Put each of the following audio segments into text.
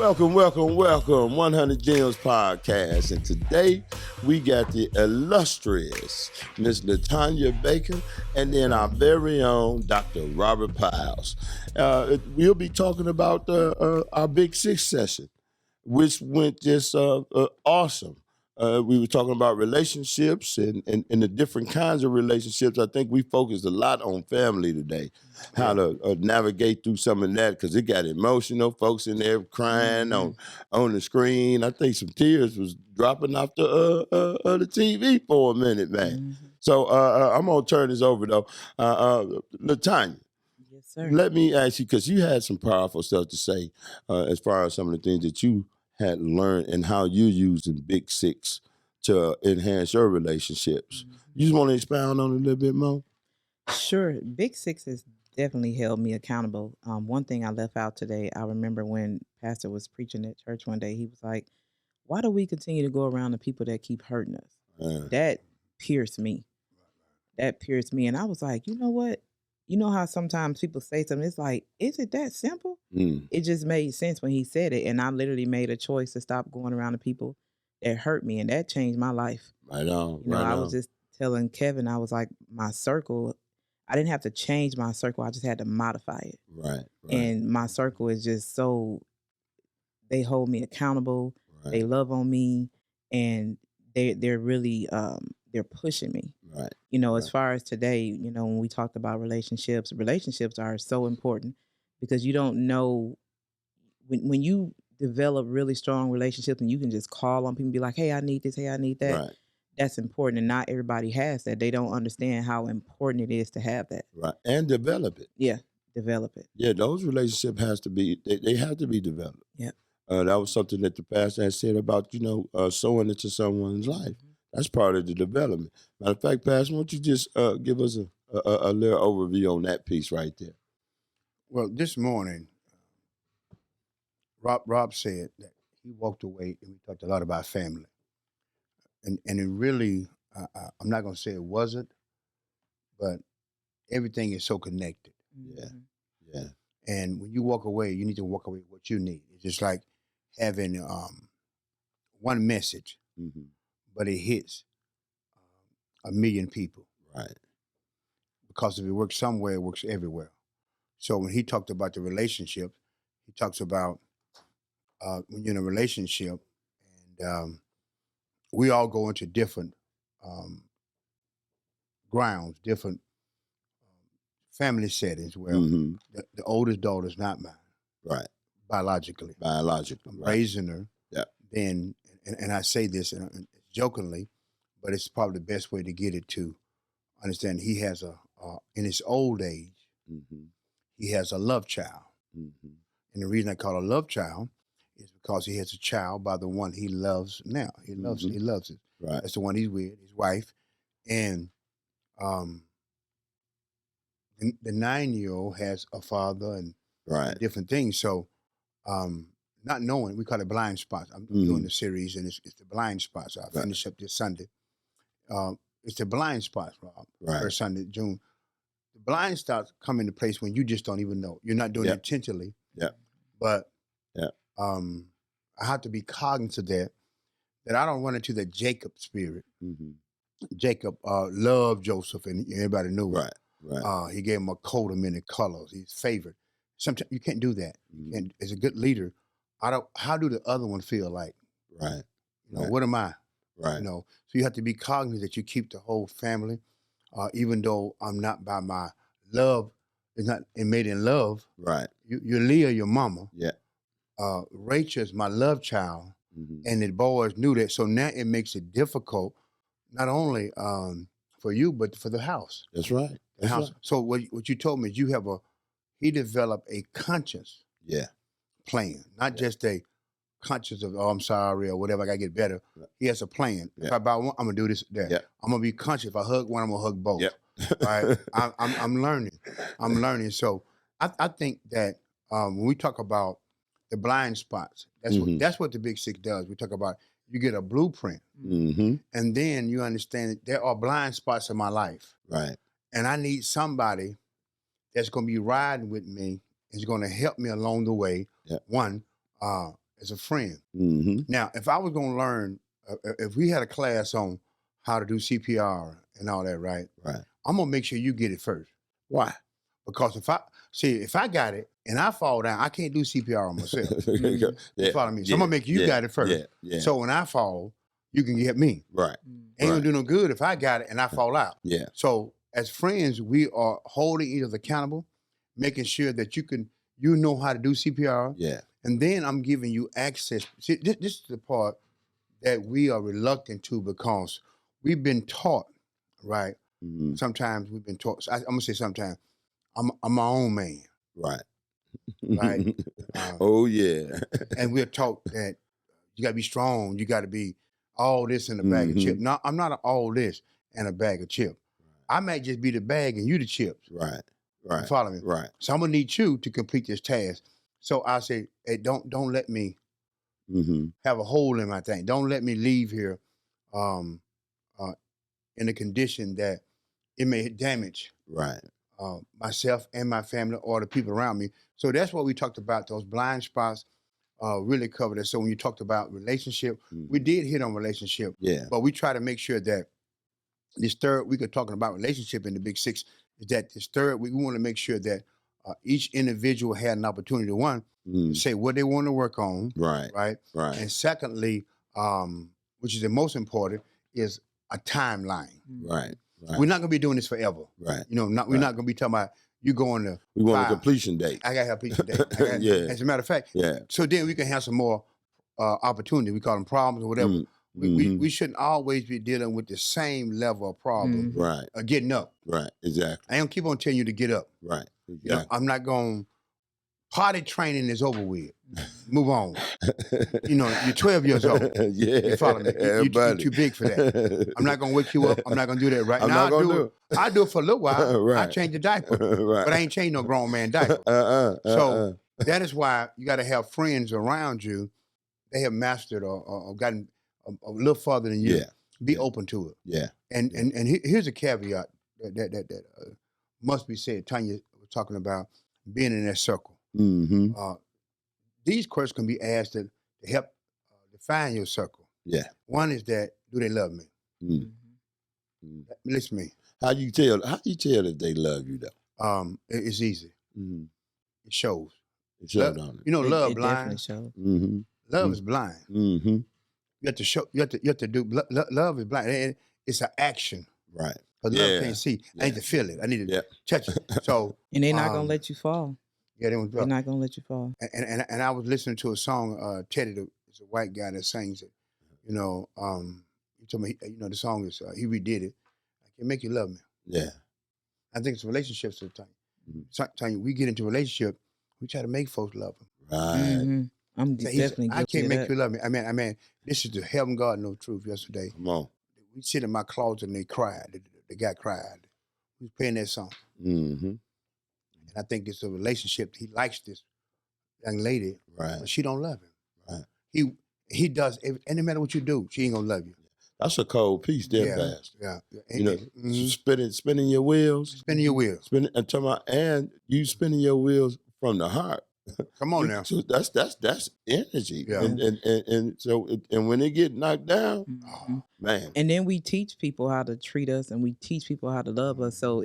Welcome. 100 Gems Podcast. And today we got the illustrious Miss LaTonya Baker and then our very own Dr. Robert Pyles. We'll be talking about our Big Six session, which went just awesome. We were talking about relationships and the different kinds of relationships. I think we focused a lot on family today, how to navigate through some of that, because it got emotional. Folks in there crying on the screen. I think some tears was dropping off the TV for a minute, man. So I'm going to turn this over, though. LaTonya. Yes, sir. Let me ask you, because you had some powerful stuff to say as far as some of the things that you had learned and how you're using Big Six to enhance your relationships. You just want to expound on it a little bit more? Sure. Big Six has definitely held me accountable. One thing I left out today, I remember when Pastor was preaching at church one day, he was like, why do we continue to go around the people that keep hurting us? That pierced me. And I was like, you know what? You know how sometimes people say something, it's like, is it that simple? It just made sense when he said it. And I literally made a choice to stop going around the people that hurt me. And that changed my life. Right on. I was just telling Kevin, I was like, my circle, I didn't have to change my circle. I just had to modify it. Right. And my circle is just they hold me accountable. Right. They love on me. And they're really, they're pushing me. Right. As far as today, when we talked about relationships are so important because you don't know when you develop really strong relationships and you can just call on people and be like, hey, I need this, hey, I need that. Right. That's important. And not everybody has that. They don't understand how important it is to have that. Right. And develop it. Yeah. Develop it. Yeah. Those relationships they have to be developed. Yeah. That was something that the pastor had said about, sowing into someone's life. That's part of the development. Matter of fact, Pastor, why don't you just give us a little overview on that piece right there? Well, this morning, Rob said that he walked away and we talked a lot about family. And it really, I'm not going to say it wasn't, but everything is so connected. Yeah. And when you walk away, you need to walk away with what you need. It's just like having one message. But it hits 1 million people. Right. Because if it works somewhere, it works everywhere. So when he talked about the relationship, he talks about when you're in a relationship and we all go into different grounds, different family settings where the oldest daughter's not mine. Right. Biologically. I'm raising her. Yeah. Then, and I say this jokingly, but it's probably the best way to get it to understand. He has in his old age, he has a love child. And the reason I call it a love child is because he has a child by the one he loves now. He loves it. Right. That's the one he's with, his wife. And the 9-year-old has a father and different things. So not knowing, we call it blind spots. I'm doing the series, and it's the blind spots. I'll finish up this Sunday. It's the blind spots, Rob. First Sunday, June. The blind spots come into place when you just don't even know. You're not doing it intentionally. Yeah. But I have to be cognizant of that I don't run into the Jacob spirit. Jacob loved Joseph, and everybody knew it. Right. He gave him a coat of many colors, his favorite. Sometimes you can't do that. And as a good leader, how do the other one feel like? Right. What am I? Right. So you have to be cognizant that you keep the whole family, even though I'm not by my love, it's not made in love. Right. You're Leah, your mama. Yeah. Rachel's my love child, and the boys knew that. So now it makes it difficult, not only for you, but for the house. That's right. The house. Right. So what you told me is he developed a conscious plan, not just a conscious of, I'm sorry or whatever, I gotta get better. Right. He has a plan. If I buy one, I'm gonna do this, that. I'm gonna be conscious. If I hug one, I'm gonna hug both. Right? I'm learning. So I think that when we talk about the blind spots, that's what the Big Six does. We talk about you get a blueprint, and then you understand that there are blind spots in my life. Right. And I need somebody that's gonna be riding with me, is gonna help me along the way. Yeah. One, as a friend. Mm-hmm. Now, if I was going to learn, if we had a class on how to do CPR and all that, right? Right. I'm going to make sure you get it first. Why? Because if I got it and I fall down, I can't do CPR on myself. Yeah. You follow me? So I'm going to make you got it first. Yeah. So when I fall, you can get me. Right. Ain't going to do no good if I got it and I fall out. Yeah. So as friends, we are holding each other accountable, making sure that you know how to do CPR. Yeah. And then I'm giving you access. See, this is the part that we are reluctant to because we've been taught, right? Mm-hmm. Sometimes we've been taught. I'm gonna say sometimes I'm my own man, Right. right? Oh yeah. And we're taught that you gotta be strong. You gotta be all this in a bag of chips. No, I'm not all this and a bag of chips. I might just be the bag and you the chips. Right. You follow me? Right. So I'm gonna need you to complete this task. So I say, hey, don't let me have a hole in my thing. Don't let me leave here in a condition that it may damage myself and my family or the people around me. So that's what we talked about. Those blind spots really covered it. So when you talked about relationship, we did hit on relationship. Yeah. But we try to make sure that this third week of talking about relationship in the Big Six is that this third week, we want to make sure that each individual had an opportunity to say what they want to work on. Right. And secondly, which is the most important, is a timeline. Right. We're not going to be doing this forever. Right. We're not going to be talking about you going to. We want a completion date. I got to have a completion date. Yeah. As a matter of fact. Yeah. So then we can have some more opportunity. We call them problems or whatever. We shouldn't always be dealing with the same level of problem. Right. Getting up. Right. Exactly. I don't keep on telling you to get up. Right. Exactly. You know, I'm not going. Potty training is over with. Move on. You know, you're 12 years old. Yeah. You follow me? You're too big for that. I'm not going to wake you up. I'm not going to do that right now. I do it for a little while. Right. I change the diaper. Right. But I ain't changed no grown man diaper. So that is why you got to have friends around you. They have mastered or gotten a little further than you. Yeah. Be open to it. Yeah. And here's a caveat that must be said. Tanya was talking about being in that circle. These questions can be asked to help define your circle. Yeah. One is that, do they love me? Listen to me. How you tell if they love you though? It's easy. It shows. It shows on it. You know, love it blind. shows. Love is blind. You have to show. You have to do. Love is blind. It's an action. Right. Because love can't see. I need to feel it. I need to touch it. So and they're not gonna let you fall. Yeah, they're not gonna let you fall. And I was listening to a song. Teddy is a white guy that sings it. You know, he told me. You know, the song is he redid it. I can make you love me. Yeah. I think it's relationships sometimes. Sometimes we get into a relationship, we try to make folks love them. Right. I'm definitely. I can't make you love me. I mean, this is the heaven God know truth. Yesterday, come on. We sit in my closet and they cried. The guy cried. He was playing that song. And I think it's a relationship. He likes this young lady, but she don't love him. Right. He does, and no matter what you do, she ain't gonna love you. That's a cold piece there, Pastor. Yeah. You know, spinning your wheels. Spinning your wheels. And you spinning your wheels from the heart. Come on now. So that's energy. Yeah. And when they get knocked down, man. And then we teach people how to treat us and we teach people how to love us. So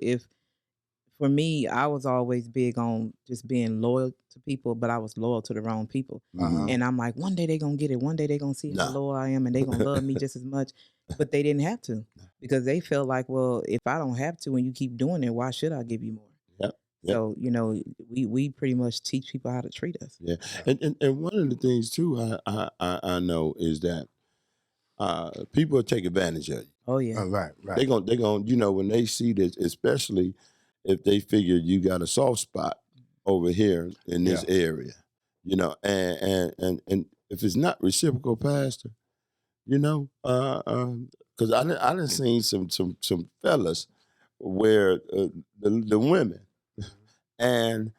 for me, I was always big on just being loyal to people, but I was loyal to the wrong people. And I'm like, one day they're going to get it. One day they're going to see how loyal I am and they're going to love me just as much. But they didn't have to because they felt like, well, if I don't have to and you keep doing it, why should I give you more? So, you know, we pretty much teach people how to treat us. Yeah. And one of the things, too, I know is that people take advantage of you. Oh, yeah. Right. They're going, you know, when they see this, especially if they figure you got a soft spot over here in this area, you know, and if it's not reciprocal, Pastor, you know, because I done seen some fellas where the women, and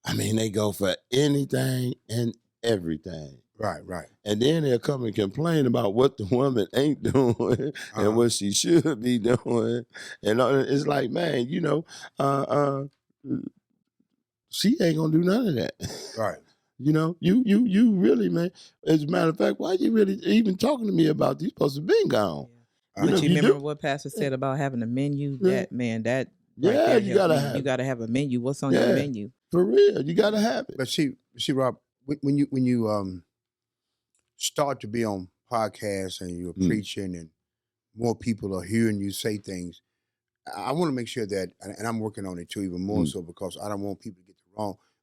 I mean they go for anything and everything. Right. And then they'll come and complain about what the woman ain't doing and what she should be doing. And it's like, man, you know, she ain't gonna do none of that. Right. You know, you really, man. As a matter of fact, why you really even talking to me about these supposed to be gone? Yeah. But you remember what Pastor said about having a menu? That right yeah, there you gotta me. have. You gotta have a menu. What's on your menu? For real, you gotta have it. But see, Rob, when you start to be on podcasts and you're preaching and more people are hearing you say things, I want to make sure that, and I'm working on it too, even more so, because I don't want people to get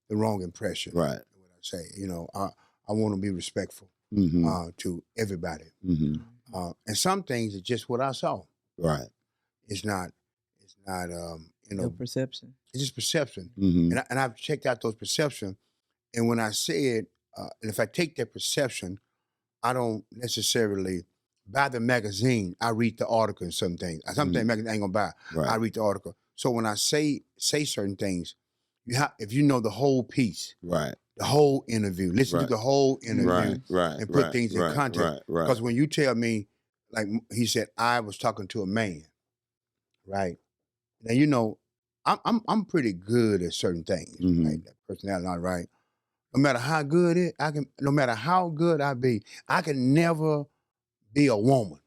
the wrong impression. Right. What I say, you know, I want to be respectful to everybody. And some things are just what I saw. Right. It's not, you know, Your perception. It's just perception. And I've checked out those perceptions. And when I say it, and if I take that perception, I don't necessarily buy the magazine. I read the article and some things. Some things magazine I ain't gonna buy. Right. I read the article. So when I say certain things, if you know the whole piece, right, the whole interview, listen to the whole interview, and put things in context. Because when you tell me, like he said, I was talking to a man, right? Now you know, I'm pretty good at certain things, right? That personality, right? No matter how good no matter how good I be, I can never be a woman.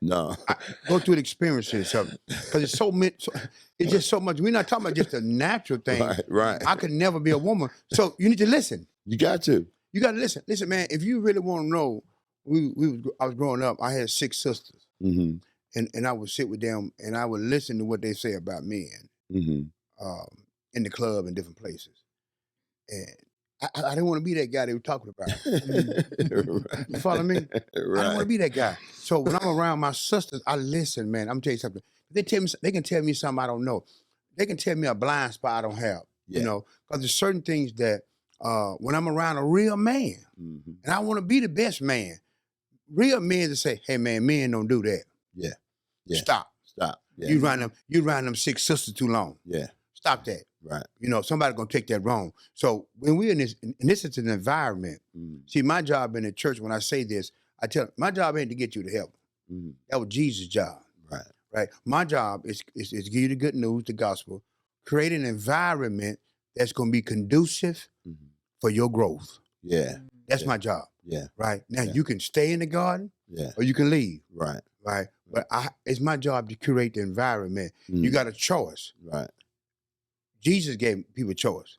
No. Go through the experiences of it. Because it's just so much. We're not talking about just a natural thing. Right. I could never be a woman. So you need to listen. You got to. You got to listen. Listen, man, if you really want to know, I was growing up, I had 6 sisters. And I would sit with them and I would listen to what they say about men in the club and different places. And I didn't want to be that guy they were talking about. You follow me? I don't want to be that guy. So when I'm around my sisters, I listen, man. I'm telling you something. They can tell me something I don't know. They can tell me a blind spot I don't have. You know, because there's certain things that when I'm around a real man, and I want to be the best man, real men to say, hey man, men don't do that. Yeah. Stop. Yeah. You run them 6 sisters too long. Yeah. Stop that. Right. You know, somebody's gonna take that wrong. So when we're in this, and this is an environment. See, my job in the church, when I say this, I tell my job ain't to get you to heaven. That was Jesus' job. Right. Right. My job is to give you the good news, the gospel, create an environment that's gonna be conducive for your growth. Yeah. That's my job. Yeah. Right. Now you can stay in the garden, or you can leave. Right. Right. But it's my job to curate the environment. You got a choice. Right. Jesus gave people choice.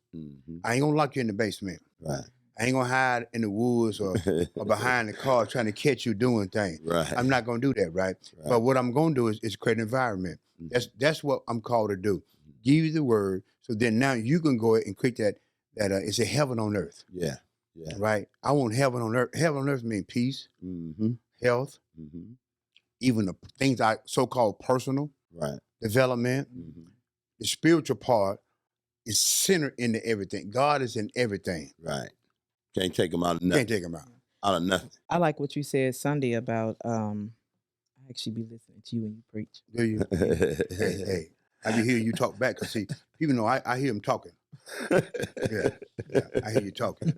I ain't gonna lock you in the basement. Right. I ain't gonna hide in the woods or behind the car trying to catch you doing things. Right. I'm not gonna do that, right? But what I'm gonna do is create an environment. That's what I'm called to do. Give you the word, so then now you can go and create that it's a heaven on earth. Yeah. Yeah. Right. I want heaven on earth. Heaven on earth means peace, health, even the things I so-called personal development. The spiritual part is centered into everything. God is in everything. Right. Can't take him out of nothing. Can't take him out. Out of nothing. I like what you said Sunday about I actually be listening to you when you preach. Do you? hey. I be hearing you talk back, because see, people know I hear them talking. Yeah, I hear you talking.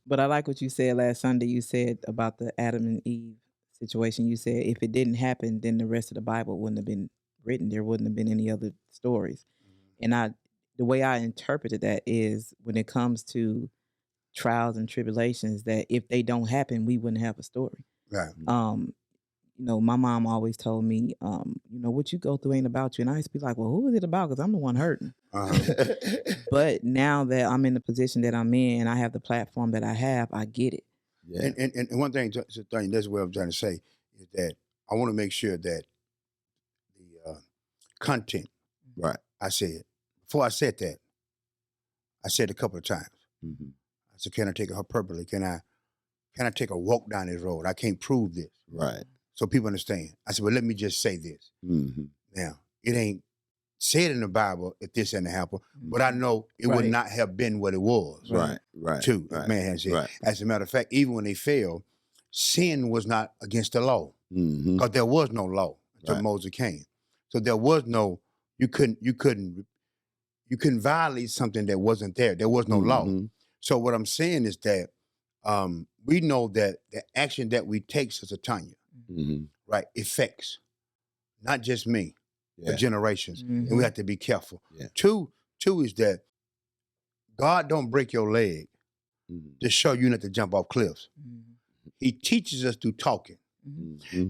But I like what you said last Sunday. You said about the Adam and Eve situation. You said if it didn't happen, then the rest of the Bible wouldn't have been written. There wouldn't have been any other stories. And the way I interpreted that is when it comes to trials and tribulations, that if they don't happen, we wouldn't have a story. Right. You know, my mom always told me, you know, what you go through ain't about you. And I used to be like, well, who is it about? Because I'm the one hurting. But now that I'm in the position that I'm in and I have the platform that I have, I get it. Yeah. And one thing, that's what I'm trying to say, is that I want to make sure that the content, I said, before I said that, I said a couple of times. I said, can I take her purposely? Can I take a walk down this road? I can't prove this. Right. So people understand. I said, well, let me just say this. Now, it ain't said in the Bible if this hadn't happened, but I know it would not have been what it was. Right. Too, man has said. As a matter of fact, even when they failed, sin was not against the law, because there was no law until Moses came. So there was no, you couldn't violate something that wasn't there. There was no law. So what I'm saying is that we know that the action that we take, Sister Tanya, right, affects not just me, but generations. And we have to be careful. Two is that God don't break your leg to show you not to jump off cliffs. He teaches us through talking.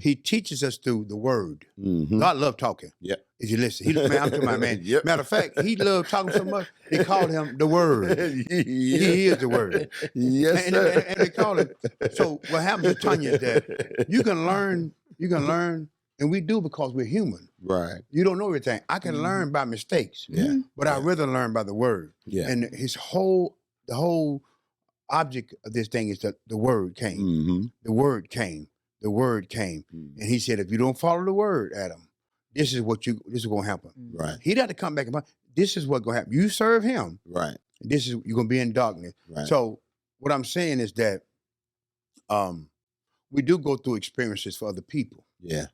He teaches us through the word. God loved talking. Yeah. If you listen, man, I'm talking about, man. Yep. Matter of fact, he loved talking so much, they called him the word. He is the word. Yes, and, sir. and they call him. So what happens, Tanya, is that you can learn, and we do because we're human. Right. You don't know everything. I can learn by mistakes. Yeah. But I'd rather learn by the word. Yeah. And the whole object of this thing is that the word came. The word came. The word came. And he said, if you don't follow the word, Adam, this is gonna happen. Right. He had to come back and this is what's gonna happen. You serve him. Right. You're gonna be in darkness. Right. So what I'm saying is that we do go through experiences for other people. Yeah.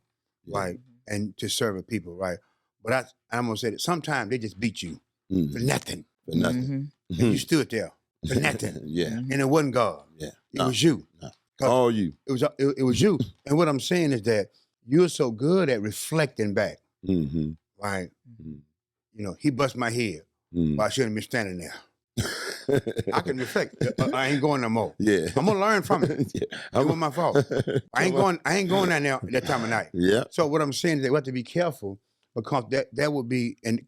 Right. And to serve the people, right? But I'm gonna say that sometimes they just beat you for nothing. For nothing. And you stood there for nothing. Yeah. And it wasn't God. Yeah. It was you. No. All you. It was you. And what I'm saying is that you're so good at reflecting back. Right. You know, he bust my head. But I shouldn't be standing there. I can reflect. I ain't going no more. Yeah. I'm gonna learn from it. It wasn't my fault. I ain't going down there that time of night. Yeah. So what I'm saying is that we have to be careful because that would be an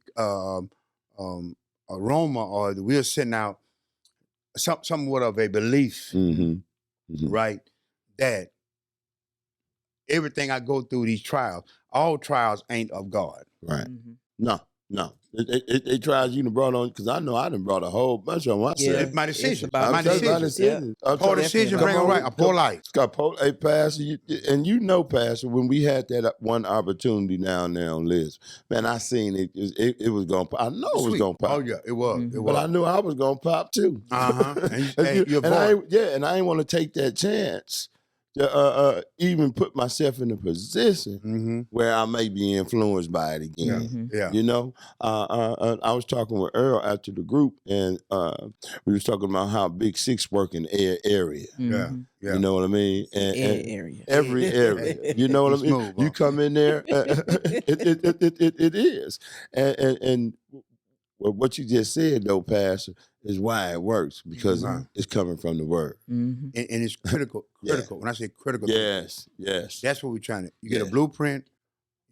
aroma, or we're sending out somewhat of a belief, right? That everything I go through these trials, all trials ain't of God. Right. No. They trials you done brought on, because I know I done brought a whole bunch of myself. Yeah, my decision. My decision. Poor decision bring a right, a poor life. Hey, Pastor, and Pastor, when we had that one opportunity down there on Liz, man, I seen it. It was going to pop. I know it was going to pop. Oh, yeah, it was. But I knew I was going to pop, too. And I ain't want to take that chance to even put myself in a position where I may be influenced by it again. You know, I was talking with Earl after the group, and we was talking about how Big Six work in area. You know what I mean? And every area. You know what I mean? You come in there, it is. And what you just said, though, Pastor, is why it works, because it's coming from the word. And it's critical. When I say critical. Yes. That's what we're trying to. You get a blueprint,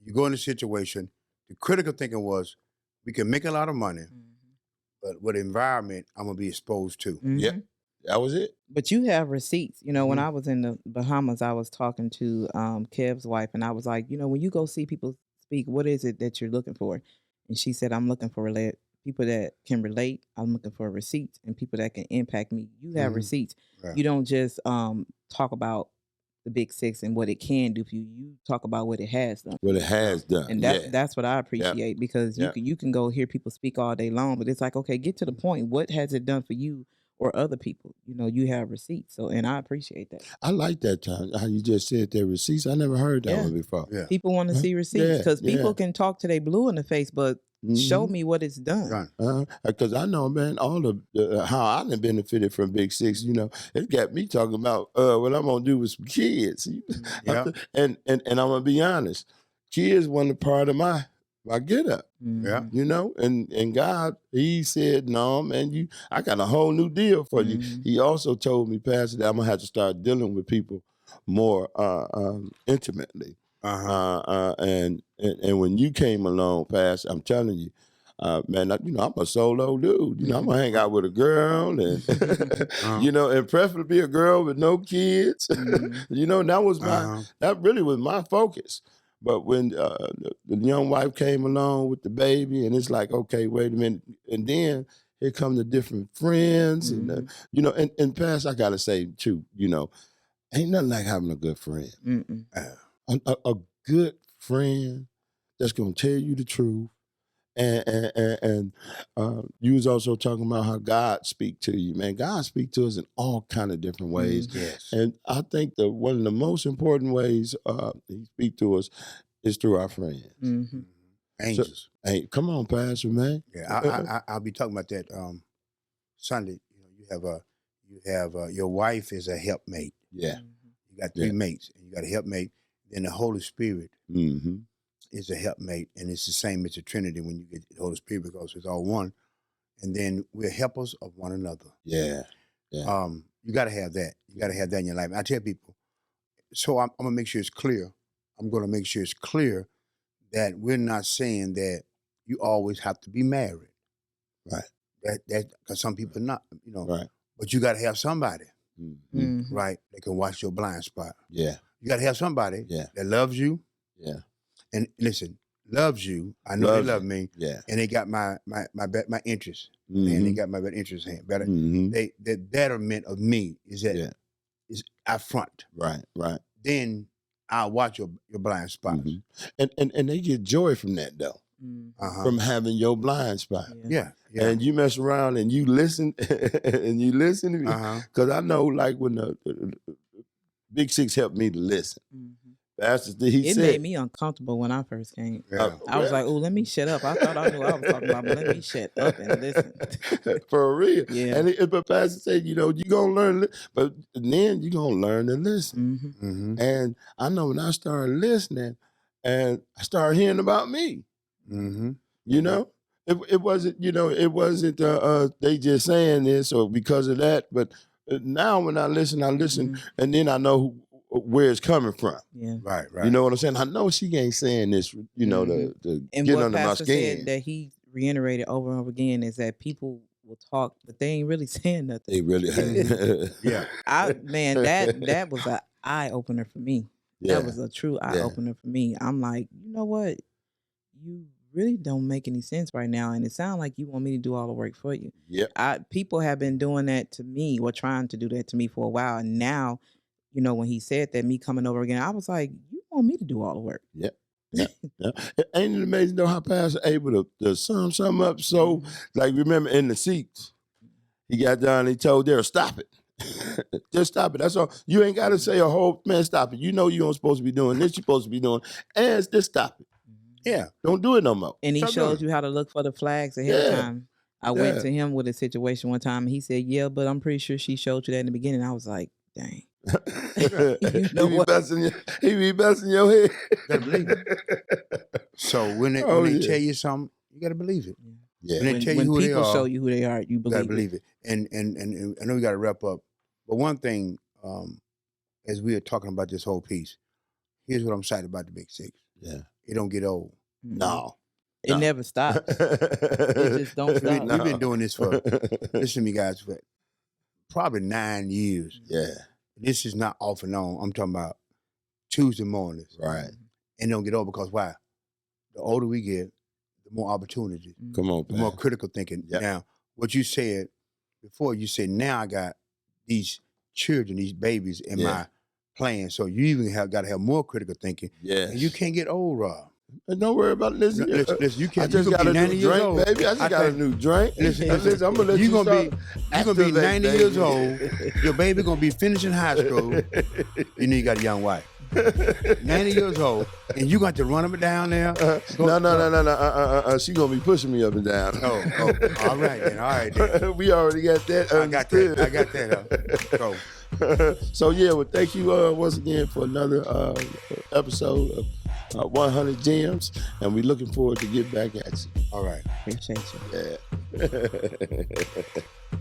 you go in a situation. The critical thinking was, we can make a lot of money, but what environment I'm going to be exposed to. Yep. That was it. But you have receipts. You know, when I was in the Bahamas, I was talking to Kev's wife, and I was like, you know, when you go see people speak, what is it that you're looking for? And she said, I'm looking for people that can relate. I'm looking for receipts and people that can impact me. You have receipts. Right. You don't just talk about the Big Six and what it can do for you. You talk about what it has done. What it has done. And that's what I appreciate, because you can go hear people speak all day long, but it's like, okay, get to the point. What has it done for you or other people? You know, you have receipts. So, and I appreciate that. I like that time, how you just said that receipts. I never heard that one before. People want to see receipts, because people can talk to they blue in the face, but show me what it's done. Because I know, man, all of how I done benefited from Big Six. You know, it got me talking about what I'm gonna do with some kids. And I'm gonna be honest, kids wasn't a part of my get up. You know, and God, He said, no, man, I got a whole new deal for you. He also told me, Pastor, that I'm gonna have to start dealing with people more intimately. And when you came along, Pastor, I'm telling you, man, I'm a solo dude. You know, I'm gonna hang out with a girl, and you know, and preferably a girl with no kids. You know, that really was my focus. But when the young wife came along with the baby, and it's like, okay, wait a minute, and then here come the different friends, and you know, and Pastor, I gotta say too, you know, ain't nothing like having a good friend. A good friend that's gonna tell you the truth, and you was also talking about how God speak to you, man. God speak to us in all kind of different ways, and I think that one of the most important ways He speak to us is through our friends, angels. So, hey, come on, Pastor, man. I'll be talking about that Sunday. You know, you have your wife is a helpmate. You got three mates, and you got a helpmate. Then the Holy Spirit is a helpmate, and it's the same as the Trinity when you get the Holy Spirit, because it's all one. and then we're helpers of one another. Yeah. Yeah. You got to have that. You got to have that in your life. And I tell people, so I'm going to make sure it's clear. I'm going to make sure it's clear that we're not saying that you always have to be married. Right. That because some people not, Right. But you got to have somebody, Mhm. right, that can watch your blind spot. Yeah. You got to have somebody that loves you. Yeah. And listen, loves you. I know Loves they love you. me. Yeah. And they got my interest. Mhm. And they got my better interest in. Better. Mhm. The betterment of me is that is out front. Right. Right. Then I'll watch your blind spots. And they get joy from that though. From having your blind spot. Yeah. And you mess around and you listen and you listen to me. Because I know like when the Big Six helped me to listen. Pastor, It made me uncomfortable when I first came. I was like, oh, let me shut up. I thought I knew what I was talking about, but let me shut up and listen. For real. Yeah. And but Pastor said, you're going to learn, but then you're going to learn to listen. And I know when I started listening and I started hearing about me, you know, it wasn't, it wasn't they just saying this or because of that. But now when I listen, and then I know where it's coming from. Yeah. Right. You know what I'm saying? I know she ain't saying this, to And get what under my Pastor skin. said that he reiterated over and over again is that people will talk, but they ain't really saying nothing. They really Yeah. That was an eye opener for me. Yeah. That was a true eye opener for me. I'm like, you know what? You really don't make any sense right now, and it sounds like you want me to do all the work for you. Yep. People have been doing that to me, or trying to do that to me for a while, and now, when he said that, me coming over again, I was like, you want me to do all the work? Yep. Yeah. Ain't it amazing though how Pastor able to sum something up? So, like, remember in the seats, he got down and he told Daryl, stop it. Just stop it. That's all. You ain't got to say a whole, man, stop it. You know you don't supposed to be doing this, you're supposed to be doing, and just stop it. Yeah. Don't do it no more. And he Stop showed doing you how to look for the flags ahead of time. I went to him with a situation one time, and he said, yeah, but I'm pretty sure she showed you that in the beginning. I was like, dang. He be busting your head. Gotta believe it. So when they tell you something, you gotta believe it. Yeah. When they tell you who they are, show you who they are, you believe it. And I know we gotta wrap up. But one thing, as we are talking about this whole piece, here's what I'm excited about the Big Six. Yeah. It don't get old. No. It never stops. It just don't stop. We've been doing this for, listen to me guys, for probably 9 years. Yeah. This is not off and on. I'm talking about Tuesday mornings. Right. And don't get old because why? The older we get, the more opportunities. Come on, the more critical thinking. Yep. Now, what you said before, you said, now I got these children, these babies in my plan. So you even got to have more critical thinking. Yeah. And you can't get old, Rob. And don't worry about it. Listen, you can't. I just got a new drink, baby. I just got a new drink. Listen, I'm gonna let you gonna be 90 years old. Your baby gonna be finishing high school. You know you got a young wife. 90 years old, and you got to run them down there. No. She gonna be pushing me up and down. Oh, all right then. We already got that. I got that. So yeah, well, thank you once again for another episode of 100 Gems, and we're looking forward to get back at you. All right. Appreciate you. Yeah.